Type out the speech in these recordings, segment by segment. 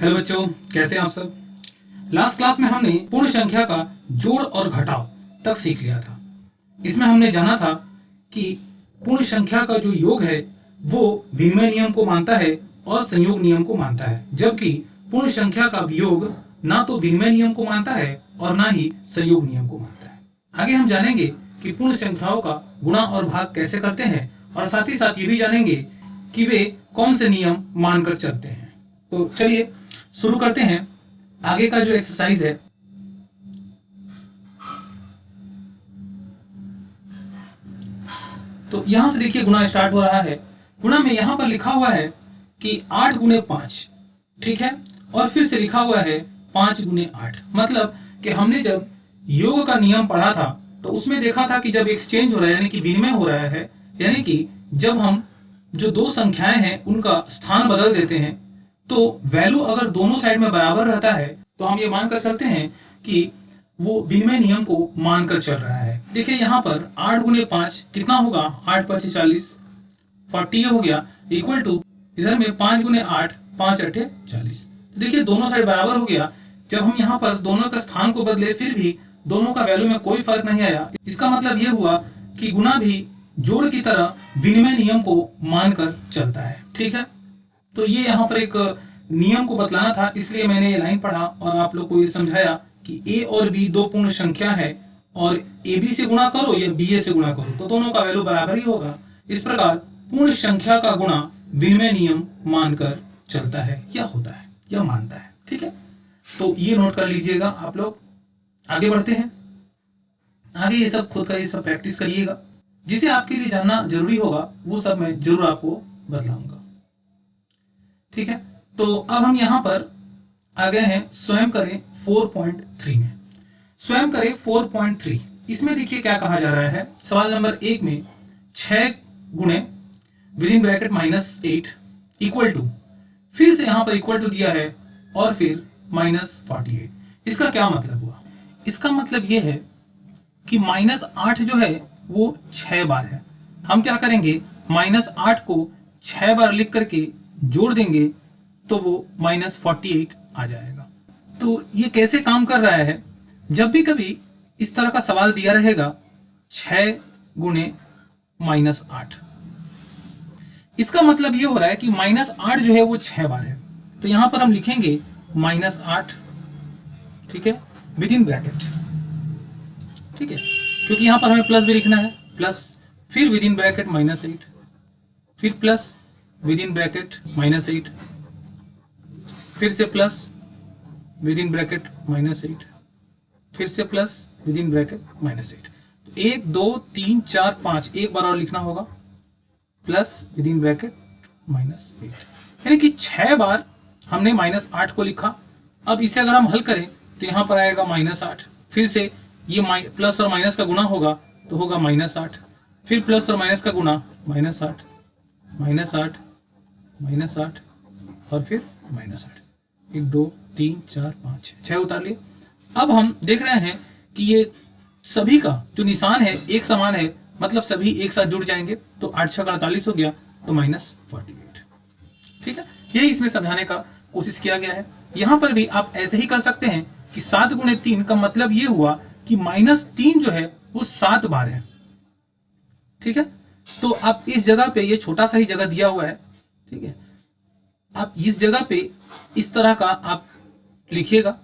Hello बच्चों, कैसे हैं आप सब। लास्ट क्लास में हमने पूर्ण संख्या का जोड़ और घटाव तक सीख लिया था। इसमें हमने जाना था कि पूर्ण संख्या का जो योग है वो विनिमय नियम को मानता है और संयोग नियम को मानता है, जबकि पूर्ण संख्या का वियोग ना तो विनिमय नियम को मानता है और ना ही संयोग नियम को मानता है। आगे हम जानेंगे कि पूर्ण संख्याओं का गुणा और भाग कैसे करते हैं और साथ ही साथ ये भी जानेंगे कि वे कौन से नियम मानकर चलते हैं। तो चलिए शुरू करते हैं आगे का जो एक्सरसाइज है। तो यहां से देखिए गुणा स्टार्ट हो रहा है। गुणा में यहां पर लिखा हुआ है कि 8 गुणे 5, ठीक है, और फिर से लिखा हुआ है 5 गुणे 8। मतलब कि हमने जब योग का नियम पढ़ा था तो उसमें देखा था कि जब एक्सचेंज हो रहा है यानी कि विनिमय हो रहा है, यानी कि जब हम जो दो संख्याएं हैं उनका स्थान बदल देते हैं तो वैल्यू अगर दोनों साइड में बराबर रहता है तो हम ये मानकर चलते हैं कि वो विनिमय नियम को मानकर चल रहा है। देखिए यहाँ पर 8 गुणे 5 कितना होगा, 8 5 40, 40 हो गया, इक्वल टू इधर में 5 गुणे 8 5 8 40। तो देखिए दोनों साइड बराबर हो गया। जब हम यहाँ पर दोनों का स्थान को बदले फिर भी दोनों का वैल्यू में कोई फर्क नहीं आया। इसका मतलब ये हुआ कि गुणा भी जोड़ की तरह विनिमय नियम को मानकर चलता है, ठीक है। तो ये यहाँ पर एक नियम को बतलाना था, इसलिए मैंने ये लाइन पढ़ा और आप लोग को ये समझाया कि ए और बी दो पूर्ण संख्या है और ए बी से गुणा करो या बी ए से गुणा करो तो दोनों का वैल्यू बराबर ही होगा। इस प्रकार पूर्ण संख्या का गुणा विनिमय नियम मानकर चलता है या होता है या मानता है, ठीक है। तो ये नोट कर लीजिएगा आप लोग। आगे बढ़ते हैं। आगे ये सब खुद का ये सब प्रैक्टिस करिएगा, जिसे आपके लिए जानना जरूरी होगा वो सब मैं जरूर आपको बतलाऊंगा, ठीक है। तो अब हम यहां पर आ गए हैं स्वयं करें 4.3 में। स्वयं करें 4.3, इसमें देखिए क्या कहा जा रहा है। सवाल नंबर 1 में 6 गुणे विदिन ब्रैकेट -8 इक्वल टू, फिर से यहां पर इक्वल टू दिया है और फिर -48। इसका क्या मतलब हुआ? इसका मतलब यह है कि -8 जो है वो 6 बार है। हम क्या करेंगे, -8 को 6 बार लिख करके जोड़ देंगे तो वो -48 आ जाएगा। तो ये कैसे काम कर रहा है? जब भी कभी इस तरह का सवाल दिया रहेगा 6 गुणे -8, इसका मतलब ये हो रहा है कि -8 जो है वो 6 बार है। तो यहां पर हम लिखेंगे -8, ठीक है, विद इन ब्रैकेट, ठीक है, क्योंकि यहां पर हमें प्लस भी लिखना है, प्लस, फिर विद इन ब्रैकेट -8, फिर प्लस विद इन ब्रैकेट -8, फिर से प्लस विद इन ब्रैकेट -8, फिर से प्लस विद इन ब्रैकेट -8। तो 1 2 3 4 5 एक बार और लिखना होगा, प्लस विद इन ब्रैकेट -8, यानी कि 6 बार हमने -8 को लिखा। अब इसे अगर हम हल करें तो यहां पर आएगा -8, फिर से ये प्लस और माइनस का गुणा होगा तो होगा -8, फिर प्लस और माइनस का गुणा -8 -8 और फिर -8। 1 2 3 4 5 6 उतार लिए। अब हम देख रहे हैं कि ये सभी का जो निशान है एक समान है, मतलब सभी एक साथ जुड़ जाएंगे। तो 8 6 48 हो गया तो -48, ठीक है। यही इसमें समझाने का कोशिश किया गया है। यहां पर भी आप ऐसे ही कर सकते हैं कि 7 गुणे 3 का मतलब ये हुआ कि -3 जो है वो 7 बार है, ठीक है। तो आप इस जगह पे, ये छोटा सा ही जगह दिया हुआ है, ठीक है, आप इस जगह पे इस तरह का आप लिखिएगा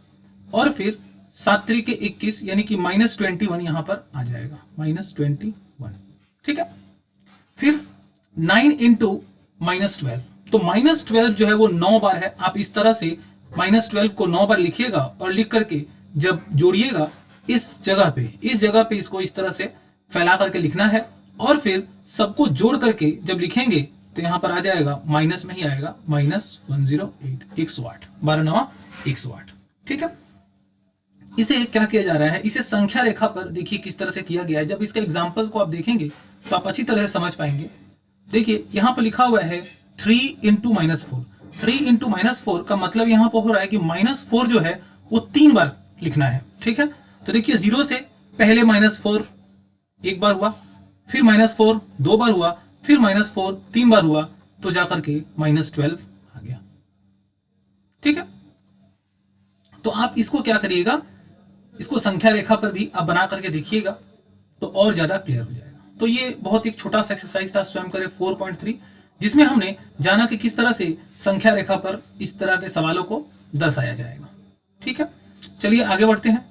और फिर 7 त्रिक 21 यानी कि -21 यहां पर आ जाएगा, -21, ठीक है। फिर 9 इंटू -12, तो -12 जो है वो 9 बार है। आप इस तरह से -12 को 9 बार लिखिएगा और लिख करके जब जोड़िएगा इस जगह पे इसको इस तरह से फैला करके लिखना है और फिर सबको जोड़ करके जब लिखेंगे तो यहां पर आ जाएगा, माइनस में ही आएगा, -108, 108, 12 9 108, ठीक है। इसे क्या किया जा रहा है, इसे संख्या रेखा पर देखिए किस तरह से किया गया है। जब इसके एग्जाम्पल को आप देखेंगे तो आप अच्छी तरह से समझ पाएंगे। देखिए यहां पर लिखा हुआ है 3 इंटू -4। 3 इंटू -4 का मतलब यहां पर हो रहा है कि -4 जो है वो 3 बार लिखना है, ठीक है। तो देखिए 0 से पहले -4 एक बार हुआ, फिर -4 2 बार हुआ, फिर -4 3 बार हुआ, तो जाकर के -12 आ गया, ठीक है। तो आप इसको क्या करिएगा, इसको संख्या रेखा पर भी आप बना करके देखिएगा तो और ज्यादा क्लियर हो जाएगा। तो ये बहुत एक छोटा सा एक्सरसाइज था स्वयं करे 4.3, जिसमें हमने जाना कि किस तरह से संख्या रेखा पर इस तरह के सवालों को दर्शाया जाएगा। ठीक है, चलिए आगे बढ़ते हैं।